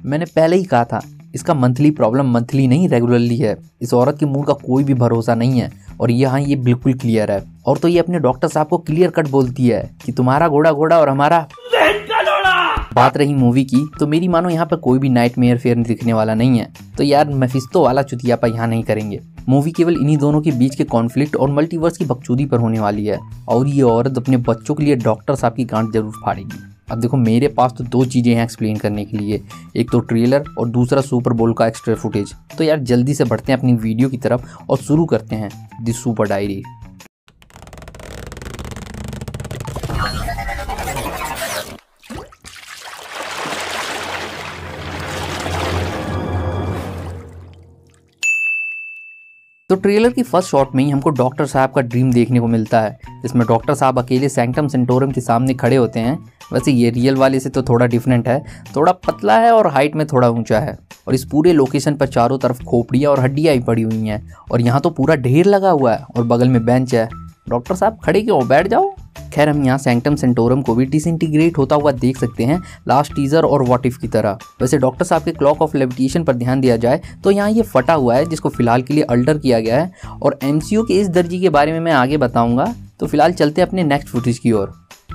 मैंने पहले ही कहा था, इसका मंथली प्रॉब्लम मंथली नहीं रेगुलरली है। इस औरत के मूड का कोई भी भरोसा नहीं है और यहाँ ये बिल्कुल क्लियर है। और तो ये अपने डॉक्टर साहब को क्लियर कट बोलती है कि तुम्हारा घोड़ा घोड़ा और हमारा बात रही मूवी की, तो मेरी मानो यहाँ पर कोई भी नाइटमेयर फेयर दिखने वाला नहीं है। तो यार मेफिस्टो वाला चुतियापा यहाँ नहीं करेंगे। मूवी केवल इन्हीं दोनों के बीच के कॉन्फ्लिक्ट और मल्टीवर्स की बकचोदी पर होने वाली है और ये औरत अपने बच्चों के लिए डॉक्टर साहब की गांठ जरूर फाड़ेगी। अब देखो मेरे पास तो दो चीज़ें हैं एक्सप्लेन करने के लिए, एक तो ट्रेलर और दूसरा सुपर बोल का एक्स्ट्रा फुटेज। तो यार जल्दी से बढ़ते हैं अपनी वीडियो की तरफ और शुरू करते हैं द सुपर डायरी। तो ट्रेलर की फर्स्ट शॉट में ही हमको डॉक्टर साहब का ड्रीम देखने को मिलता है, जिसमें डॉक्टर साहब अकेले सैंक्टम सेंटोरम के सामने खड़े होते हैं। वैसे ये रियल वाले से तो थोड़ा डिफरेंट है, थोड़ा पतला है और हाइट में थोड़ा ऊंचा है। और इस पूरे लोकेशन पर चारों तरफ खोपड़ियाँ और हड्डियाँ ही पड़ी हुई हैं और यहाँ तो पूरा ढेर लगा हुआ है और बगल में बेंच है। डॉक्टर साहब खड़े क्यों, बैठ जाओ। खैर हम यहाँ सैंक्टम सेंटोरम को भी डिसइंटीग्रेट होता हुआ देख सकते हैं लास्ट टीजर और व्हाट इफ की तरह। वैसे डॉक्टर साहब के क्लॉक ऑफ लेविटेशन पर ध्यान दिया जाए तो यहाँ ये फटा हुआ है, जिसको फिलहाल के लिए अल्टर किया गया है और एमसीयू के इस दर्जे के बारे में मैं आगे बताऊंगा। तो फिलहाल चलते हैं अपने नेक्स्ट फुटेज की ओर।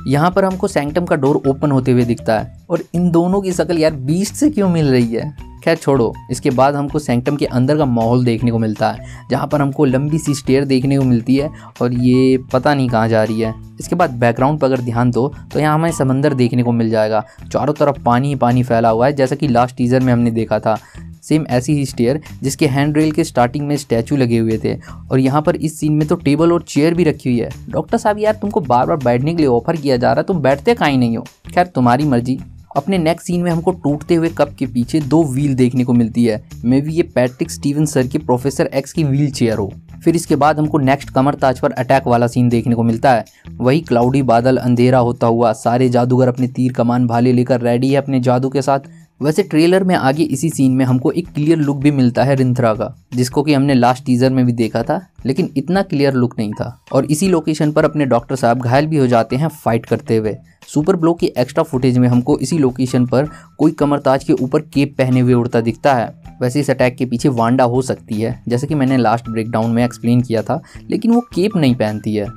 यहाँ पर हमको सैंक्टम का डोर ओपन होते हुए दिखता है और इन दोनों की शक्ल यार बीस्ट से क्यों मिल रही है। खैर छोड़ो, इसके बाद हमको सैंक्टम के अंदर का माहौल देखने को मिलता है, जहाँ पर हमको लंबी सी स्टेयर देखने को मिलती है और ये पता नहीं कहाँ जा रही है। इसके बाद बैकग्राउंड पर अगर ध्यान दो तो यहाँ हमें समंदर देखने को मिल जाएगा, चारों तरफ पानी ही पानी फैला हुआ है, जैसा कि लास्ट टीजर में हमने देखा था। सेम ऐसी ही स्टेयर जिसके हैंड रेल के स्टार्टिंग में स्टैचू लगे हुए थे और यहाँ पर इस सीन में तो टेबल और चेयर भी रखी हुई है। डॉक्टर साहब यार तुमको बार बार बैठने के लिए ऑफर किया जा रहा है, तुम बैठते काहे नहीं हो। खैर तुम्हारी मर्जी। अपने नेक्स्ट सीन में हमको टूटते हुए कप के पीछे दो व्हील देखने को मिलती है। मे बी ये पैट्रिक स्टीवन सर के प्रोफेसर एक्स की व्हील चेयर हो। फिर इसके बाद हमको नेक्स्ट कमर ताज पर अटैक वाला सीन देखने को मिलता है। वही क्लाउडी बादल, अंधेरा होता हुआ, सारे जादूगर अपने तीर कमान भाले लेकर रेडी है अपने जादू के साथ। वैसे ट्रेलर में आगे इसी सीन में हमको एक क्लियर लुक भी मिलता है रिंथरा का, जिसको कि हमने लास्ट टीजर में भी देखा था, लेकिन इतना क्लियर लुक नहीं था। और इसी लोकेशन पर अपने डॉक्टर साहब घायल भी हो जाते हैं फाइट करते हुए। सुपर ब्लो की एक्स्ट्रा फुटेज में हमको इसी लोकेशन पर कोई कमरताज के ऊपर केप पहने हुए उड़ता दिखता है। वैसे इस अटैक के पीछे वांडा हो सकती है, जैसे कि मैंने लास्ट ब्रेकडाउन में एक्सप्लेन किया था, लेकिन वो केप नहीं पहनती है।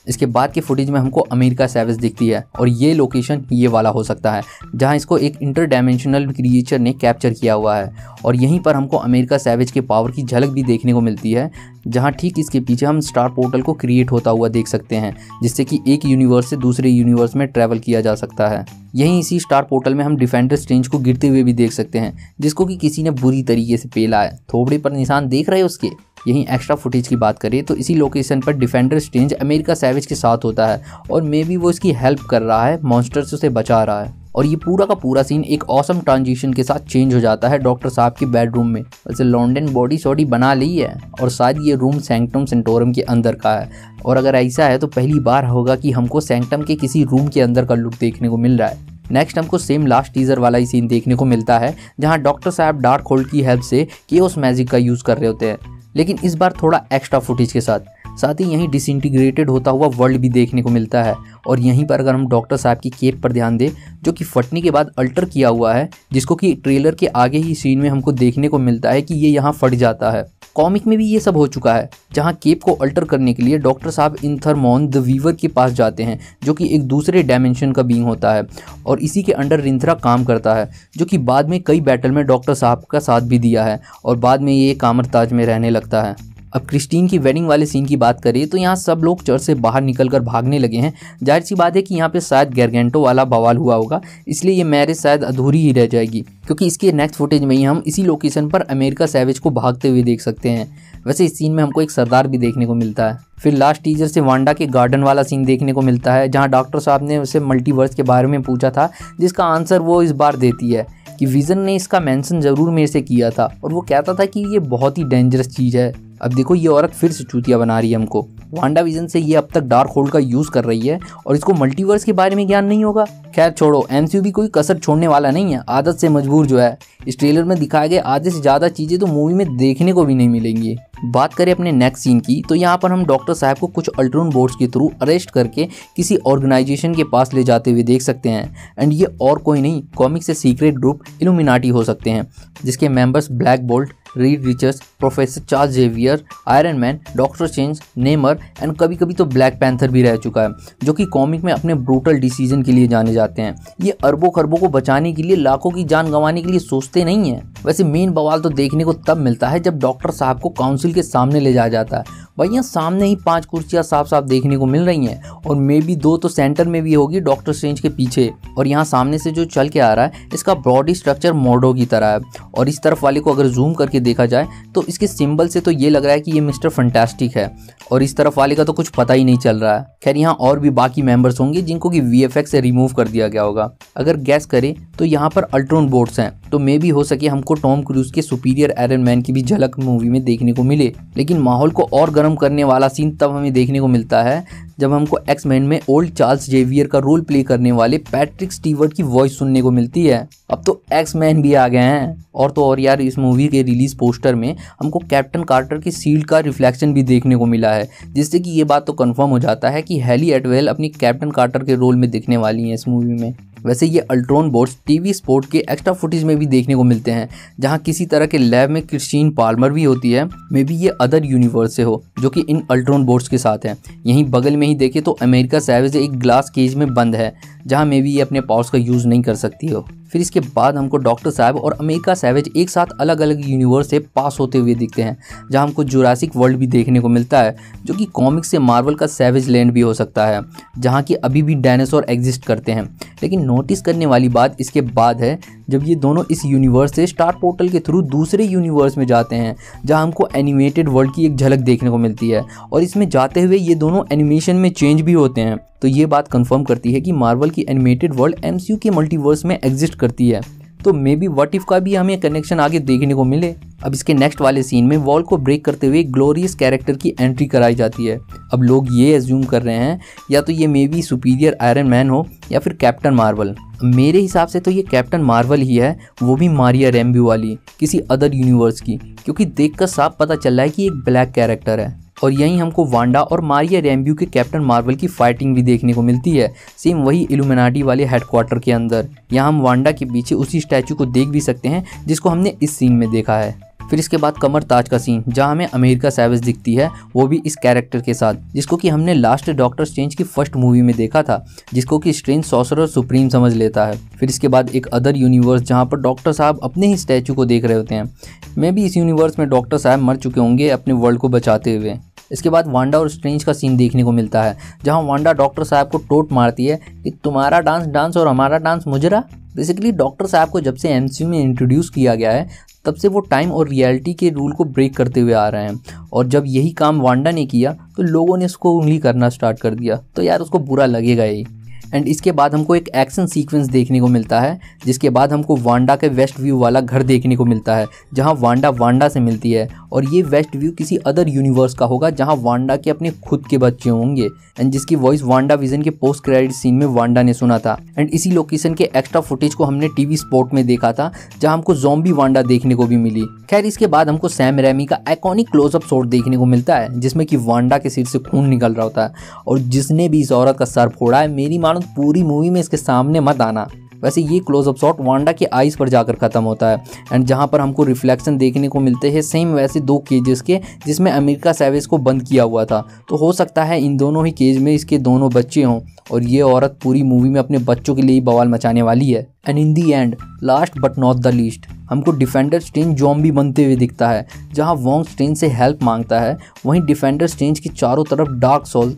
इसके बाद के फुटेज में हमको अमेरिका सैवेज दिखती है और ये लोकेशन ये वाला हो सकता है जहां इसको एक इंटर डायमेंशनल क्रिएचर ने कैप्चर किया हुआ है। और यहीं पर हमको अमेरिका सैवेज के पावर की झलक भी देखने को मिलती है, जहां ठीक इसके पीछे हम स्टार पोर्टल को क्रिएट होता हुआ देख सकते हैं, जिससे कि एक यूनिवर्स से दूसरे यूनिवर्स में ट्रैवल किया जा सकता है। यहीं इसी स्टार पोर्टल में हम डिफेंडर स्ट्रेंज को गिरते हुए भी देख सकते हैं, जिसको कि किसी ने बुरी तरीके से पेला है। थोबड़े पर निशान देख रहे हैं उसके। यहीं एक्स्ट्रा फुटेज की बात करें तो इसी लोकेशन पर डिफेंडर स्ट्रेंज अमेरिका सैवेज के साथ होता है और मे बी वो इसकी हेल्प कर रहा है, मॉन्स्टर से उसे बचा रहा है। और ये पूरा का पूरा सीन एक ऑसम ट्रांजिशन के साथ चेंज हो जाता है डॉक्टर साहब के बेडरूम में। वैसे लॉन्डन बॉडी सॉडी बना ली है और शायद ये रूम सैंक्टम सेंटोरम के अंदर का है। और अगर ऐसा है तो पहली बार होगा कि हमको सैंक्टम के किसी रूम के अंदर का लुक देखने को मिल रहा है। नेक्स्ट हमको सेम लास्ट टीजर वाला ही सीन देखने को मिलता है, जहाँ डॉक्टर साहब डार्क होल्ड की हेल्प से केओस मैजिक का यूज़ कर रहे होते हैं, लेकिन इस बार थोड़ा एक्स्ट्रा फुटेज के साथ ही यहीं डिसइंटीग्रेटेड होता हुआ वर्ल्ड भी देखने को मिलता है। और यहीं पर अगर हम डॉक्टर साहब की केप पर ध्यान दें, जो कि फटने के बाद अल्टर किया हुआ है, जिसको कि ट्रेलर के आगे ही सीन में हमको देखने को मिलता है कि ये यहाँ फट जाता है। कॉमिक में भी ये सब हो चुका है, जहाँ केप को अल्टर करने के लिए डॉक्टर साहब इंथरमॉन द वीवर के पास जाते हैं, जो कि एक दूसरे डायमेंशन का बीइंग होता है और इसी के अंडर रिंथरा काम करता है, जो कि बाद में कई बैटल में डॉक्टर साहब का साथ भी दिया है और बाद में ये कामरताज में रहने लगता है। अब क्रिस्टीन की वेडिंग वाले सीन की बात करें तो यहाँ सब लोग चर्च से बाहर निकलकर भागने लगे हैं। जाहिर सी बात है कि यहाँ पे शायद गैरगेंटो वाला बवाल हुआ होगा, इसलिए ये मैरिज शायद अधूरी ही रह जाएगी, क्योंकि इसके नेक्स्ट फुटेज में ही हम इसी लोकेशन पर अमेरिका सैवेज को भागते हुए देख सकते हैं। वैसे इस सीन में हमको एक सरदार भी देखने को मिलता है। फिर लास्ट टीजर से वांडा के गार्डन वाला सीन देखने को मिलता है, जहाँ डॉक्टर साहब ने उसे मल्टीवर्स के बारे में पूछा था, जिसका आंसर वो इस बार देती है कि विजन ने इसका मेंशन ज़रूर मेरे से किया था और वो कहता था कि ये बहुत ही डेंजरस चीज़ है। अब देखो ये औरत फिर से चूतिया बना रही है हमको। वांडा विजन से ये अब तक डार्क होल्ड का यूज कर रही है और इसको मल्टीवर्स के बारे में ज्ञान नहीं होगा। खैर छोड़ो, एमसीयू भी कोई कसर छोड़ने वाला नहीं है, आदत से मजबूर जो है। इस ट्रेलर में दिखाए गए आधे से ज़्यादा चीज़ें तो मूवी में देखने को भी नहीं मिलेंगी। बात करें अपने नेक्स्ट सीन की, तो यहाँ पर हम डॉक्टर साहब को कुछ अल्ट्रॉन बोर्ड्स के थ्रू अरेस्ट करके किसी ऑर्गेनाइजेशन के पास ले जाते हुए देख सकते हैं। एंड ये और कोई नहीं, कॉमिक से सीक्रेट ग्रुप इल्यूमिनाटी हो सकते हैं, जिसके members Black Bolt, Reed Richards, Professor Charles Xavier, Iron Man, Doctor Strange, Namor and कभी कभी तो ब्लैक पैंथर भी रह चुका है, जो कि कॉमिक में अपने ब्रूटल डिसीजन के लिए जाने जाते हैं। ये अरबों खरबों को बचाने के लिए, लाखों की जान गंवाने के लिए सोचते नहीं हैं। वैसे मेन बवाल तो देखने को तब मिलता है जब डॉक्टर साहब को काउंसिल के सामने ले जाया जाता है। भाई यहाँ सामने ही 5 कुर्सियाँ साफ साफ देखने को मिल रही हैं और मे बी 2 तो सेंटर में भी होगी डॉक्टर स्ट्रेंज के पीछे। और यहाँ सामने से जो चल के आ रहा है इसका बॉडी स्ट्रक्चर मोर्डो की तरह है और इस तरफ वाले को अगर जूम करके देखा जाए तो इसके सिंबल से तो ये लग रहा है कि ये मिस्टर फंटास्टिक है और इस तरफ वाले का तो कुछ पता ही नहीं चल रहा है। खैर यहाँ और भी बाकी मेंबर्स होंगे जिनको कि वीएफएक्स से रिमूव कर दिया गया होगा। अगर गैस करें तो यहाँ पर अल्ट्रॉन बोर्ड्स हैं, तो मे भी हो सके हमको टॉम क्रूज के सुपीरियर आयरन मैन की भी झलक मूवी में देखने को मिले। लेकिन माहौल को और गर्म करने वाला सीन तब हमें देखने को मिलता है जब हमको एक्स मैन में ओल्ड चार्ल्स जेवियर का रोल प्ले करने वाले पैट्रिक स्टीवर्ट की वॉइस सुनने को मिलती है। अब तो एक्स मैन भी आ गए हैं। और तो और यार, इस मूवी के रिलीज पोस्टर में हमको कैप्टन कार्टर की शील्ड का रिफ्लेक्शन भी देखने को मिला है, जिससे कि ये बात तो कंफर्म हो जाता है कि हेली एटवेल अपनी कैप्टन कार्टर के रोल में दिखने वाली हैं इस मूवी में। वैसे ये अल्ट्रॉन बोर्ड्स टीवी स्पोर्ट के एक्स्ट्रा फुटेज में भी देखने को मिलते हैं, जहां किसी तरह के लैब में क्रिस्टीन पाल्मर भी होती है। मे बी ये अदर यूनिवर्स से हो जो कि इन अल्ट्रॉन बोर्ड्स के साथ है। यहीं बगल में ही देखे तो अमेरिका सैवेज एक ग्लास केज में बंद है, जहां मे बी ये अपने पावर्स का यूज नहीं कर सकती हो। फिर इसके बाद हमको डॉक्टर साहब और अमेरिका सैवेज एक साथ अलग अलग यूनिवर्स से पास होते हुए दिखते हैं, जहां हमको जुरासिक वर्ल्ड भी देखने को मिलता है, जो कि कॉमिक से मार्वल का सैवेज लैंड भी हो सकता है, जहां की अभी भी डायनासोर एग्जिस्ट करते हैं। लेकिन नोटिस करने वाली बात इसके बाद है जब ये दोनों इस यूनिवर्स से स्टार पोर्टल के थ्रू दूसरे यूनिवर्स में जाते हैं, जहां हमको एनिमेटेड वर्ल्ड की एक झलक देखने को मिलती है और इसमें जाते हुए ये दोनों एनिमेशन में चेंज भी होते हैं। तो ये बात कंफर्म करती है कि मार्वल की एनिमेटेड वर्ल्ड एमसीयू के मल्टीवर्स में एग्जिस्ट करती है। तो मे बी व्हाट इफ का भी हमें कनेक्शन आगे देखने को मिले। अब इसके नेक्स्ट वाले सीन में वॉल को ब्रेक करते हुए ग्लोरियस कैरेक्टर की एंट्री कराई जाती है। अब लोग ये एज्यूम कर रहे हैं या तो ये may be superior iron man हो या फिर कैप्टन मार्वल। मेरे हिसाब से तो ये कैप्टन मार्वल ही है, वो भी मारिया रैम्बो वाली, किसी अदर यूनिवर्स की, क्योंकि देखकर साफ पता चल रहा है कि एक ब्लैक कैरेक्टर है। और यहीं हमको वांडा और मारिया रैम्बो के कैप्टन मार्वल की फाइटिंग भी देखने को मिलती है, सेम वही इल्यूमिनाटी वाले हेडक्वार्टर के अंदर। यहाँ हम वांडा के पीछे उसी स्टैचू को देख भी सकते हैं जिसको हमने इस सीन में देखा है। फिर इसके बाद कमर ताज का सीन, जहाँ हमें अमेरिका सैवेज दिखती है, वो भी इस कैरेक्टर के साथ, जिसको कि हमने लास्ट डॉक्टर स्ट्रेंज की फर्स्ट मूवी में देखा था, जिसको कि स्ट्रेंज सॉर्सरर सुप्रीम समझ लेता है। फिर इसके बाद एक अदर यूनिवर्स जहाँ पर डॉक्टर साहब अपने ही स्टैचू को देख रहे होते हैं। मे भी इस यूनिवर्स में डॉक्टर साहब मर चुके होंगे अपने वर्ल्ड को बचाते हुए। इसके बाद वांडा और स्ट्रेंज का सीन देखने को मिलता है, जहां वांडा डॉक्टर साहब को टोट मारती है कि तुम्हारा डांस और हमारा डांस मुजरा। बेसिकली डॉक्टर साहब को जब से एमसीयू में इंट्रोड्यूस किया गया है तब से वो टाइम और रियलिटी के रूल को ब्रेक करते हुए आ रहे हैं, और जब यही काम वांडा ने किया तो लोगों ने उसको उंगली करना स्टार्ट कर दिया, तो यार उसको बुरा लगेगा ही। एंड इसके बाद हमको एक एक्शन सीक्वेंस देखने को मिलता है, जिसके बाद हमको वांडा के वेस्ट व्यू वाला घर देखने को मिलता है, जहां वांडा से मिलती है, और ये वेस्ट व्यू किसी अदर यूनिवर्स का होगा जहां वांडा के अपने खुद के बच्चे होंगे, एंड जिसकी वॉइस वांडा विजन के पोस्ट क्रेडिट सीन में वांडा ने सुना था। एंड इसी लोकेशन के एक्स्ट्रा फुटेज को हमने टीवी स्पोर्ट में देखा था, जहां हमको ज़ॉम्बी वांडा देखने को भी मिली। खैर इसके बाद हमको सैम रैमी का आइकॉनिक क्लोजअप शॉट देखने को मिलता है, जिसमें कि वांडा के सिर से खून निकल रहा होता है, और जिसने भी इस औरत का सर फोड़ा है, मेरी मानो पूरी मूवी में इसके सामने मत आना। वैसे ये क्लोजअप शॉट वांडा के आईज पर जाकर खत्म होता है, एंड जहां पर हमको रिफ्लेक्शन देखने को मिलते हैं सेम वैसे 2 केजेस के, जिसमें अमेरिका सैवेज को बंद किया हुआ था। तो हो सकता है इन दोनों ही केज में इसके दोनों बच्चे हों, और ये औरत पूरी मूवी में अपने बच्चों के लिए ही बवाल मचाने वाली है। And in the and, last but not the least, हमको डिफेंडर स्ट्रेंज ज़ॉम्बी बनते हुए दिखता है, जहां वोंग स्ट्रेंज से हेल्प मांगता है। वहीं डिफेंडर स्ट्रेंज की चारों तरफ डार्क सोल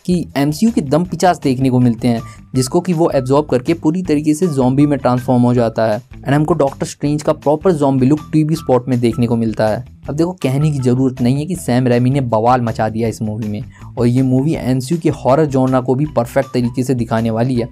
कि एमसीयू के दम पिचास देखने को मिलते हैं, जिसको कि वो एब्जॉर्ब करके पूरी तरीके से ज़ॉम्बी में ट्रांसफॉर्म हो जाता है। एंड हमको डॉक्टर स्ट्रेंज का proper zombie look TV spot में देखने को मिलता है। अब देखो, कहने की ज़रूरत नहीं है कि सैम रेमी ने बवाल मचा दिया इस मूवी में, और ये मूवी एमसीयू के हॉरर जॉनरा को भी परफेक्ट तरीके से दिखाने वाली है।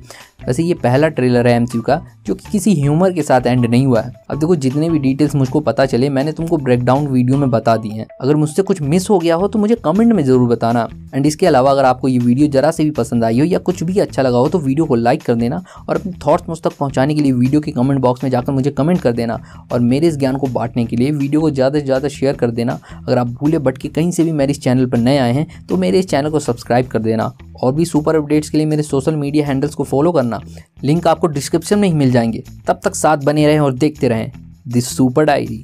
वैसे ये पहला ट्रेलर है एमसीयू का जो कि किसी ह्यूमर के साथ एंड नहीं हुआ है। अब देखो, जितने भी डिटेल्स मुझको पता चले मैंने तुमको ब्रेकडाउन वीडियो में बता दी हैं। अगर मुझसे कुछ मिस हो गया हो तो मुझे कमेंट में ज़रूर बताना। एंड इसके अलावा अगर आपको ये वीडियो जरा से भी पसंद आई हो या कुछ भी अच्छा लगा हो तो वीडियो को लाइक कर देना, और अपने थॉट्स मुझ तक पहुँचाने के लिए वीडियो के कमेंट बॉक्स में जाकर मुझे कमेंट कर देना, और मेरे इस ज्ञान को बांटने के लिए वीडियो को ज़्यादा से ज़्यादा शेयर कर देना। अगर आप भूले भटके कहीं से भी मेरे इस चैनल पर नए आए हैं तो मेरे इस चैनल को सब्सक्राइब कर देना, और भी सुपर अपडेट्स के लिए मेरे सोशल मीडिया हैंडल्स को फॉलो करना। लिंक आपको डिस्क्रिप्शन में ही मिल जाएंगे। तब तक साथ बने रहें और देखते रहें दिस सुपर डायरी।